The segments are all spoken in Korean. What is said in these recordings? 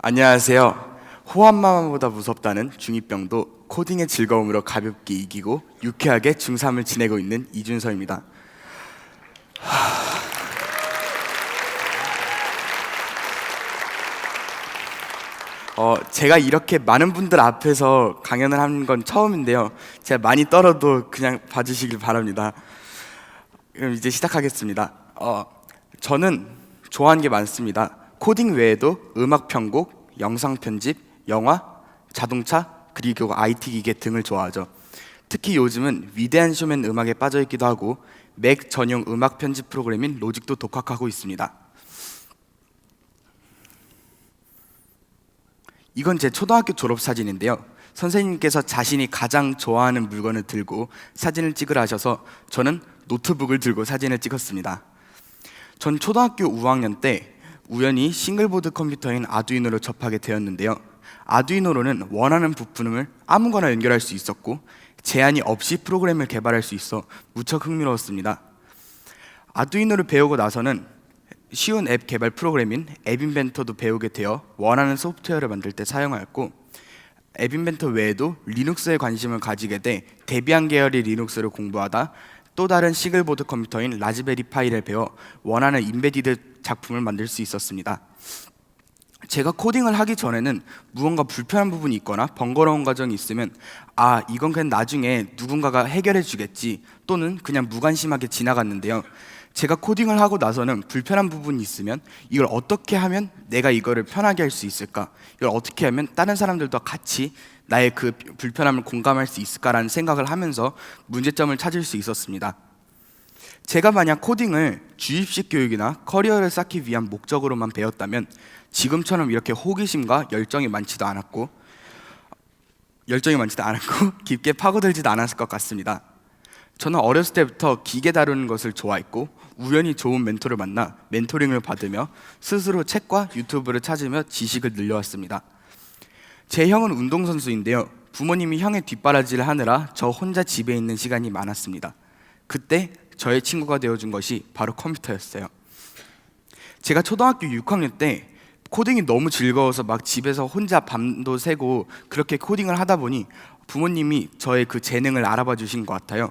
안녕하세요. 호환마마보다 무섭다는 중2병도 코딩의 즐거움으로 가볍게 이기고 유쾌하게 중3을 지내고 있는 이준서입니다. 제가 이렇게 많은 분들 앞에서 강연을 한 건 처음인데요. 제가 많이 떨어도 그냥 봐주시길 바랍니다. 그럼 이제 시작하겠습니다. 저는 좋아하는 게 많습니다. 코딩 외에도 음악 편곡, 영상 편집, 영화, 자동차, 그리고 IT 기계 등을 좋아하죠. 특히 요즘은 위대한 쇼맨 음악에 빠져 있기도 하고 맥 전용 음악 편집 프로그램인 로직도 독학하고 있습니다. 이건 제 초등학교 졸업 사진인데요. 선생님께서 자신이 가장 좋아하는 물건을 들고 사진을 찍으라 하셔서 저는 노트북을 들고 사진을 찍었습니다. 전 초등학교 5학년 때 우연히 싱글보드 컴퓨터인 아두이노를 접하게 되었는데요. 아두이노로는 원하는 부품을 아무거나 연결할 수 있었고 제한이 없이 프로그램을 개발할 수 있어 무척 흥미로웠습니다. 아두이노를 배우고 나서는 쉬운 앱 개발 프로그램인 앱인벤터도 배우게 되어 원하는 소프트웨어를 만들 때 사용하였고, 앱인벤터 외에도 리눅스에 관심을 가지게 돼 데비안 계열의 리눅스를 공부하다 또 다른 싱글보드 컴퓨터인 라즈베리 파이를 배워 원하는 임베디드 작품을 만들 수 있었습니다. 제가 코딩을 하기 전에는 무언가 불편한 부분이 있거나 번거로운 과정이 있으면 이건 그냥 나중에 누군가가 해결해 주겠지 또는 그냥 무관심하게 지나갔는데요. 제가 코딩을 하고 나서는 불편한 부분이 있으면 이걸 어떻게 하면 내가 이거를 편하게 할 수 있을까? 이걸 어떻게 하면 다른 사람들도 같이 나의 그 불편함을 공감할 수 있을까라는 생각을 하면서 문제점을 찾을 수 있었습니다. 제가 만약 코딩을 주입식 교육이나 커리어를 쌓기 위한 목적으로만 배웠다면 지금처럼 이렇게 호기심과 열정이 많지도 않았고 깊게 파고들지도 않았을 것 같습니다. 저는 어렸을 때부터 기계 다루는 것을 좋아했고 우연히 좋은 멘토를 만나 멘토링을 받으며 스스로 책과 유튜브를 찾으며 지식을 늘려왔습니다. 제 형은 운동선수인데요. 부모님이 형의 뒷바라지를 하느라 저 혼자 집에 있는 시간이 많았습니다. 그때 저의 친구가 되어준 것이 바로 컴퓨터였어요. 제가 초등학교 6학년 때 코딩이 너무 즐거워서 막 집에서 혼자 밤도 새고 그렇게 코딩을 하다 보니 부모님이 저의 그 재능을 알아봐 주신 것 같아요.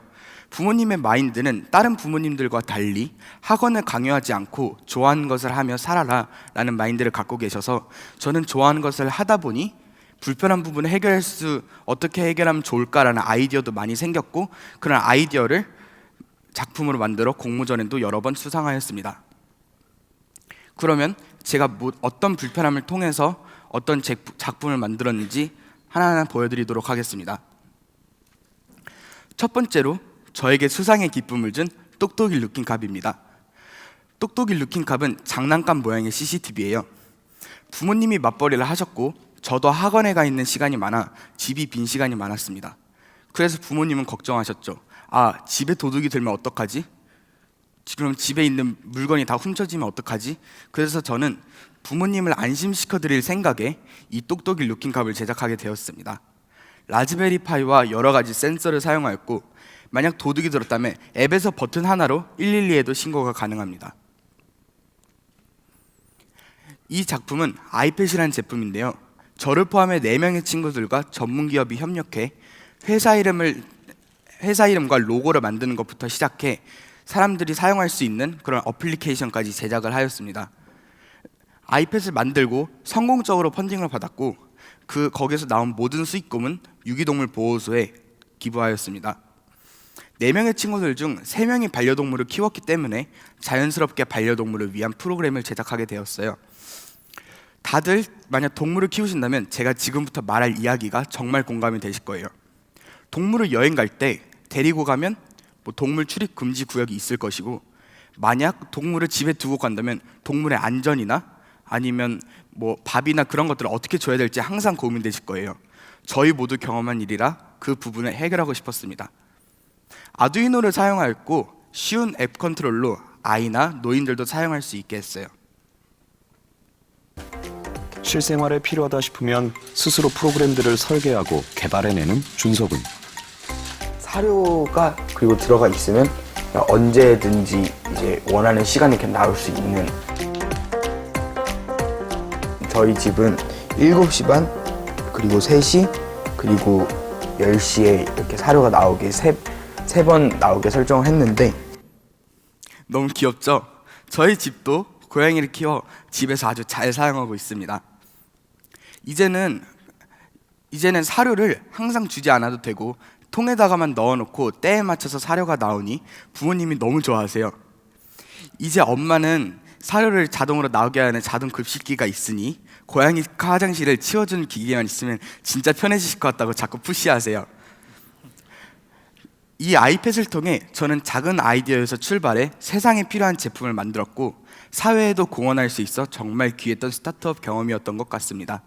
부모님의 마인드는 다른 부모님들과 달리 학원을 강요하지 않고 좋아하는 것을 하며 살아라 라는 마인드를 갖고 계셔서 저는 좋아하는 것을 하다 보니 불편한 부분을 어떻게 해결하면 좋을까라는 아이디어도 많이 생겼고 그런 아이디어를 작품으로 만들어 공모전에도 여러 번 수상하였습니다. 그러면 제가 어떤 불편함을 통해서 어떤 작품을 만들었는지 하나하나 보여드리도록 하겠습니다. 첫 번째로 저에게 수상의 기쁨을 준 똑똑이 루킹캅입니다. 똑똑이 루킹캅은 장난감 모양의 CCTV예요. 부모님이 맞벌이를 하셨고 저도 학원에 가 있는 시간이 많아 집이 빈 시간이 많았습니다. 그래서 부모님은 걱정하셨죠. 집에 도둑이 들면 어떡하지? 그럼 집에 있는 물건이 다 훔쳐지면 어떡하지? 그래서 저는 부모님을 안심시켜 드릴 생각에 이 똑똑이 루킹캅을 제작하게 되었습니다. 라즈베리 파이와 여러 가지 센서를 사용하였고 만약 도둑이 들었다면 앱에서 버튼 하나로 112에도 신고가 가능합니다. 이 작품은 아이팻이라는 제품인데요. 저를 포함해 4명의 친구들과 전문기업이 협력해 회사 이름과 로고를 만드는 것부터 시작해 사람들이 사용할 수 있는 그런 어플리케이션까지 제작을 하였습니다. 아이팻을 만들고 성공적으로 펀딩을 받았고 거기서 나온 모든 수익금은 유기동물 보호소에 기부하였습니다. 4명의 친구들 중 3명이 반려동물을 키웠기 때문에 자연스럽게 반려동물을 위한 프로그램을 제작하게 되었어요. 다들 만약 동물을 키우신다면 제가 지금부터 말할 이야기가 정말 공감이 되실 거예요. 동물을 여행 갈 때 데리고 가면 동물 출입 금지 구역이 있을 것이고 만약 동물을 집에 두고 간다면 동물의 안전이나 아니면 밥이나 그런 것들을 어떻게 줘야 될지 항상 고민되실 거예요. 저희 모두 경험한 일이라 그 부분을 해결하고 싶었습니다. 아두이노를 사용하였고 쉬운 앱 컨트롤로 아이나 노인들도 사용할 수 있게 했어요. 실생활에 필요하다 싶으면 스스로 프로그램들을 설계하고 개발해내는 준석은 사료가 그리고 들어가 있으면 언제든지 이제 원하는 시간에 이렇게 나올 수 있는. 저희 집은 7시 반, 그리고 3시, 그리고 10시에 이렇게 사료가 나오게 세 번 나오게 설정을 했는데 너무 귀엽죠? 저희 집도 고양이를 키워 집에서 아주 잘 사용하고 있습니다. 이제는 사료를 항상 주지 않아도 되고 통에다가만 넣어놓고 때에 맞춰서 사료가 나오니 부모님이 너무 좋아하세요. 이제 엄마는 사료를 자동으로 나오게 하는 자동 급식기가 있으니 고양이 화장실을 치워주는 기계만 있으면 진짜 편해지실 것 같다고 자꾸 푸시하세요. 이 아이팻을 통해 저는 작은 아이디어에서 출발해 세상에 필요한 제품을 만들었고 사회에도 공헌할 수 있어 정말 귀했던 스타트업 경험이었던 것 같습니다.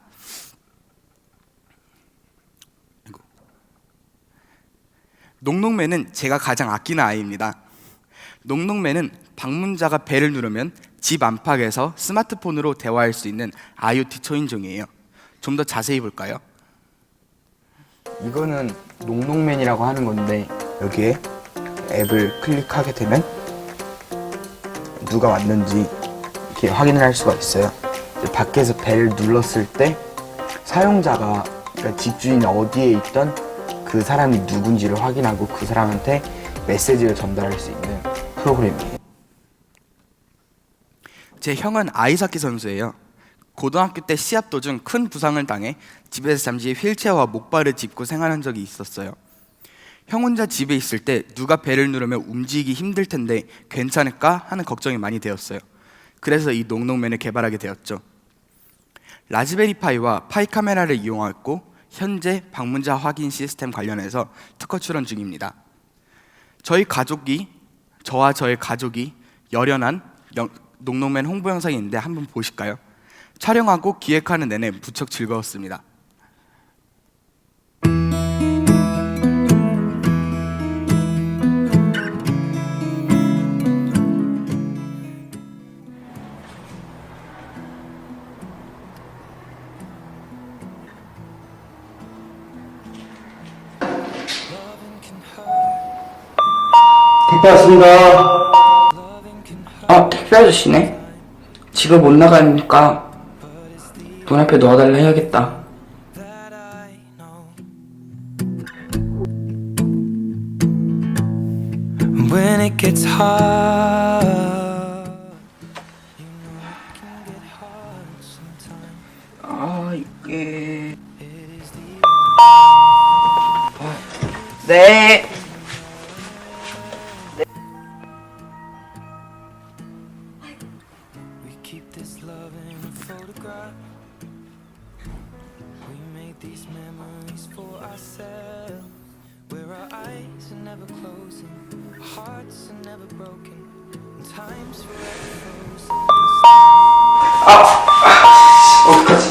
농농맨은 제가 가장 아끼는 아이입니다. 농농맨은 방문자가 벨을 누르면 집 안팎에서 스마트폰으로 대화할 수 있는 IoT 초인종이에요. 좀 더 자세히 볼까요? 이거는 농농맨이라고 하는 건데 여기에 앱을 클릭하게 되면 누가 왔는지 이렇게 확인을 할 수가 있어요. 밖에서 벨을 눌렀을 때 사용자가 그러니까 집주인이 어디에 있던 그 사람이 누군지를 확인하고 그 사람한테 메시지를 전달할 수 있는 프로그램이에요. 제 형은 아이스하키 선수예요. 고등학교 때 시합 도중 큰 부상을 당해 집에서 잠시 휠체어와 목발을 짚고 생활한 적이 있었어요. 형 혼자 집에 있을 때 누가 벨을 누르면 움직이기 힘들 텐데 괜찮을까 하는 걱정이 많이 되었어요. 그래서 이 농농맨을 개발하게 되었죠. 라즈베리 파이와 파이 카메라를 이용하고 현재 방문자 확인 시스템 관련해서 특허 출원 중입니다. 저와 저의 가족이 열연한 농농맨 홍보 영상이 있는데 한번 보실까요? 촬영하고 기획하는 내내 무척 즐거웠습니다. 택배 왔습니다. 택배 아저씨네? 집을 못 나가니까 문 앞에 놓아달라 해야겠다. When it gets hard, 이게... 네. we keep this love in a photograph. We made these memories for ourselves, where our eyes are never closing, our hearts are never broken, and time's forever frozen. 어떡하지?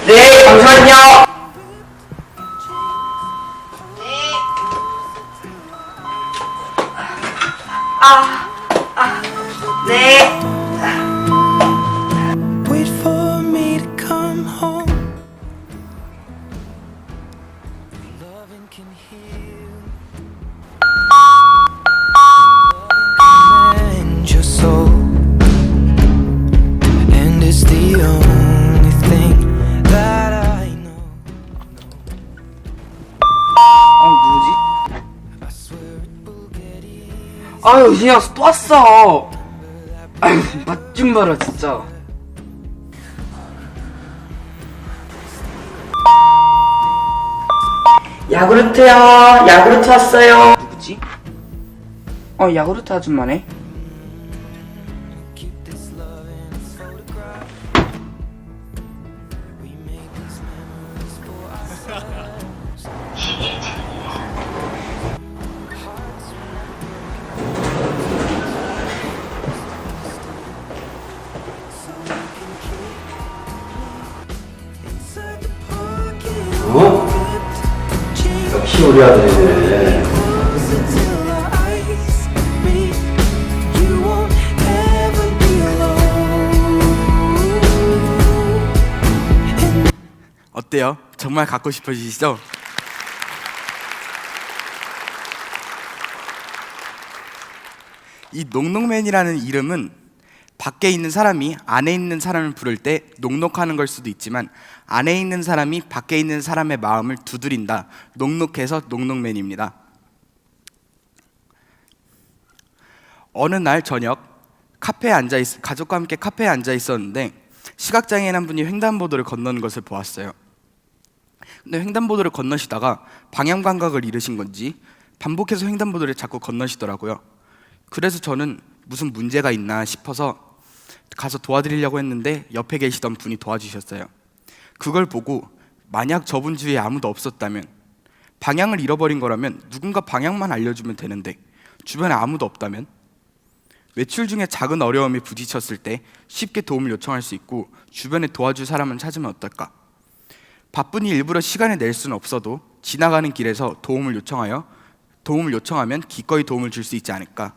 네, 잠시만요. 네. Wait for me to come home. Loving can heal. Loving can mend your soul. And it's the only thing that I know. 누구지? I swear it will get easier. 아유, 이녀석 또 왔어. 아유, 맛 좀 봐라, 진짜. 야구르트요. 야구르트 왔어요. 누구지? 야구르트 아줌마네. Keep this love in a photograph. We make these memories for ourselves. Inside the pocket. 역시 우리 아들이네. Closer till our eyes meet. You won't ever be alone. 어때요? 정말 갖고 싶어지시죠? 이 농농맨이라는 이름은 밖에 있는 사람이 안에 있는 사람을 부를 때 녹록하는 걸 수도 있지만 안에 있는 사람이 밖에 있는 사람의 마음을 두드린다. 녹록해서 녹록맨입니다. 어느 날 저녁 가족과 함께 카페에 앉아 있었는데 시각장애인 한 분이 횡단보도를 건너는 것을 보았어요. 근데 횡단보도를 건너시다가 방향 감각을 잃으신 건지 반복해서 횡단보도를 자꾸 건너시더라고요. 그래서 저는 무슨 문제가 있나 싶어서 가서 도와드리려고 했는데 옆에 계시던 분이 도와주셨어요. 그걸 보고 만약 저분 주위에 아무도 없었다면, 방향을 잃어버린 거라면 누군가 방향만 알려주면 되는데 주변에 아무도 없다면, 외출 중에 작은 어려움에 부딪혔을 때 쉽게 도움을 요청할 수 있고 주변에 도와줄 사람을 찾으면 어떨까? 바쁘니 일부러 시간을 낼 수는 없어도 지나가는 길에서 도움을 요청하면 기꺼이 도움을 줄 수 있지 않을까?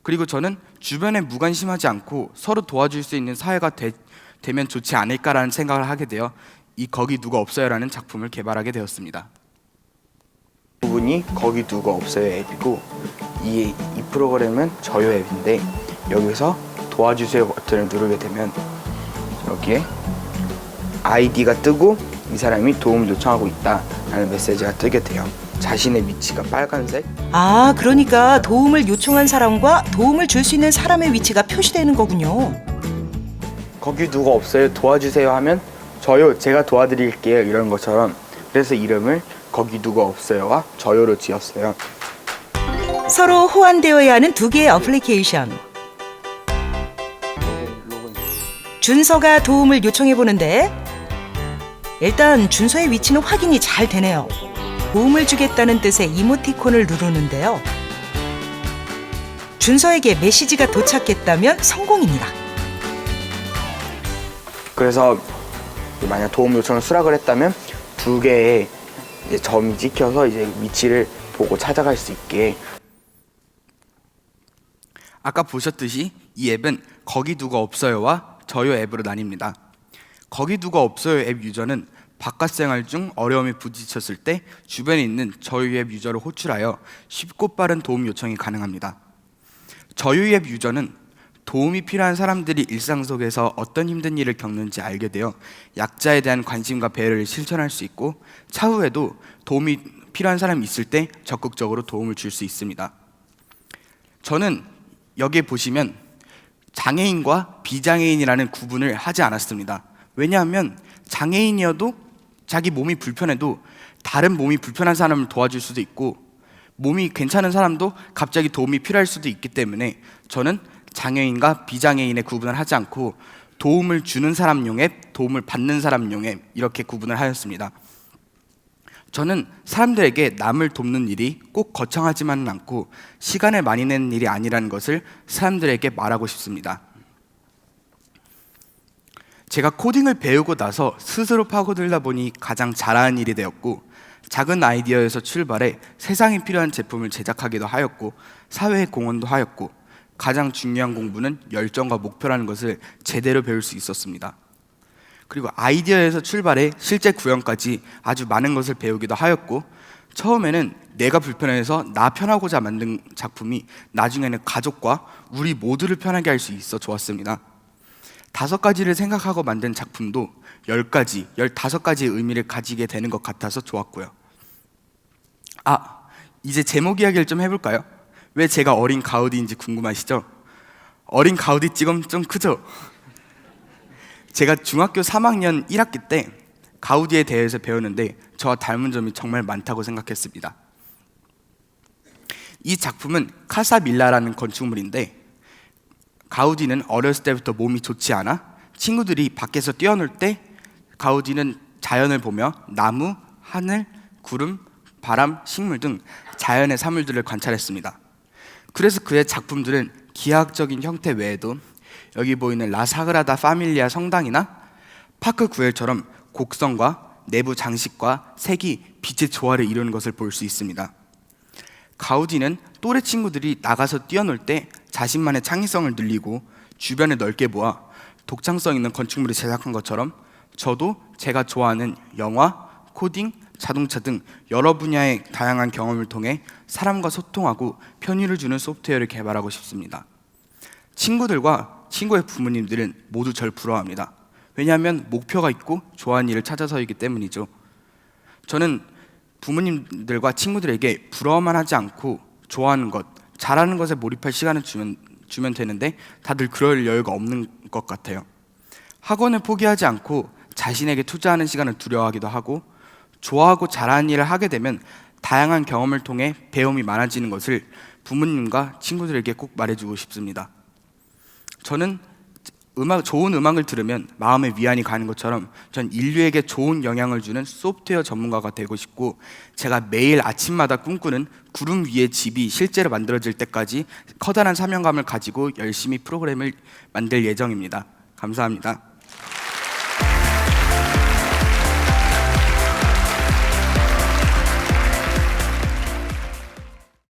그리고 저는 주변에 무관심하지 않고 서로 도와줄 수 있는 사회가 되면 좋지 않을까라는 생각을 하게 되어 이 거기 누가 없어요라는 작품을 개발하게 되었습니다. 부분이 거기 누가 없어요 앱이고, 이 프로그램은 저요 앱인데, 여기서 도와주세요 버튼을 누르게 되면 여기에 아이디가 뜨고 이 사람이 도움을 요청하고 있다라는 메시지가 뜨게 돼요. 자신의 위치가 빨간색. 아, 그러니까 도움을 요청한 사람과 도움을 줄 수 있는 사람의 위치가 표시되는 거군요. 거기 누가 없어요 도와주세요 하면 저요 제가 도와드릴게요 이런 것처럼. 그래서 이름을 거기 누가 없어요와 저요로 지었어요. 서로 호환되어야 하는 두 개의 어플리케이션. 준서가 도움을 요청해 보는데 일단 준서의 위치는 확인이 잘 되네요. 도움을 주겠다는 뜻의 이모티콘을 누르는데요. 준서에게 메시지가 도착했다면 성공입니다. 그래서 만약 도움 요청을 수락을 했다면 두 개의 이제 점이 찍혀서 이제 위치를 보고 찾아갈 수 있게. 아까 보셨듯이 이 앱은 거기 누가 없어요와 저요 앱으로 나뉩니다. 거기 누가 없어요 앱 유저는 바깥 생활 중 어려움에 부딪혔을 때 주변에 있는 저요 앱 유저를 호출하여 쉽고 빠른 도움 요청이 가능합니다. 저요 앱 유저는 도움이 필요한 사람들이 일상 속에서 어떤 힘든 일을 겪는지 알게 되어 약자에 대한 관심과 배려를 실천할 수 있고, 차후에도 도움이 필요한 사람이 있을 때 적극적으로 도움을 줄 수 있습니다. 저는 여기에 보시면 장애인과 비장애인이라는 구분을 하지 않았습니다. 왜냐하면 장애인이어도 자기 몸이 불편해도 다른 몸이 불편한 사람을 도와줄 수도 있고, 몸이 괜찮은 사람도 갑자기 도움이 필요할 수도 있기 때문에 저는 장애인과 비장애인의 구분을 하지 않고 도움을 주는 사람용 앱, 도움을 받는 사람용 앱 이렇게 구분을 하였습니다. 저는 사람들에게 남을 돕는 일이 꼭 거창하지만은 않고 시간을 많이 내는 일이 아니라는 것을 사람들에게 말하고 싶습니다. 제가 코딩을 배우고 나서 스스로 파고들다 보니 가장 잘하는 일이 되었고, 작은 아이디어에서 출발해 세상에 필요한 제품을 제작하기도 하였고 사회에 공헌도 하였고, 가장 중요한 공부는 열정과 목표라는 것을 제대로 배울 수 있었습니다. 그리고 아이디어에서 출발해 실제 구현까지 아주 많은 것을 배우기도 하였고, 처음에는 내가 불편해서 나 편하고자 만든 작품이 나중에는 가족과 우리 모두를 편하게 할 수 있어 좋았습니다. 5가지를 생각하고 만든 작품도 10가지, 15가지의 의미를 가지게 되는 것 같아서 좋았고요. 이제 제목 이야기를 좀 해볼까요? 왜 제가 어린 가우디인지 궁금하시죠? 어린 가우디 찍음 좀 크죠? 제가 중학교 3학년 1학기 때 가우디에 대해서 배우는데 저와 닮은 점이 정말 많다고 생각했습니다. 이 작품은 카사밀라라는 건축물인데, 가우디는 어렸을 때부터 몸이 좋지 않아 친구들이 밖에서 뛰어놀 때 가우디는 자연을 보며 나무, 하늘, 구름, 바람, 식물 등 자연의 사물들을 관찰했습니다. 그래서 그의 작품들은 기하학적인 형태 외에도 여기 보이는 라사그라다 파밀리아 성당이나 파크 구엘처럼 곡선과 내부 장식과 색이 빛의 조화를 이루는 것을 볼 수 있습니다. 가우디는 또래 친구들이 나가서 뛰어놀 때 자신만의 창의성을 늘리고 주변을 넓게 모아 독창성 있는 건축물을 제작한 것처럼, 저도 제가 좋아하는 영화, 코딩, 자동차 등 여러 분야의 다양한 경험을 통해 사람과 소통하고 편의를 주는 소프트웨어를 개발하고 싶습니다. 친구들과 친구의 부모님들은 모두 절 부러워합니다. 왜냐하면 목표가 있고 좋아하는 일을 찾아서이기 때문이죠. 저는 부모님들과 친구들에게 부러워만 하지 않고 좋아하는 것, 잘하는 것에 몰입할 시간을 주면 되는데 다들 그럴 여유가 없는 것 같아요. 학원을 포기하지 않고 자신에게 투자하는 시간을 두려워하기도 하고, 좋아하고 잘하는 일을 하게 되면 다양한 경험을 통해 배움이 많아지는 것을 부모님과 친구들에게 꼭 말해주고 싶습니다. 저는 좋은 음악을 들으면 마음의 위안이 가는 것처럼 전 인류에게 좋은 영향을 주는 소프트웨어 전문가가 되고 싶고, 제가 매일 아침마다 꿈꾸는 구름 위의 집이 실제로 만들어질 때까지 커다란 사명감을 가지고 열심히 프로그램을 만들 예정입니다. 감사합니다.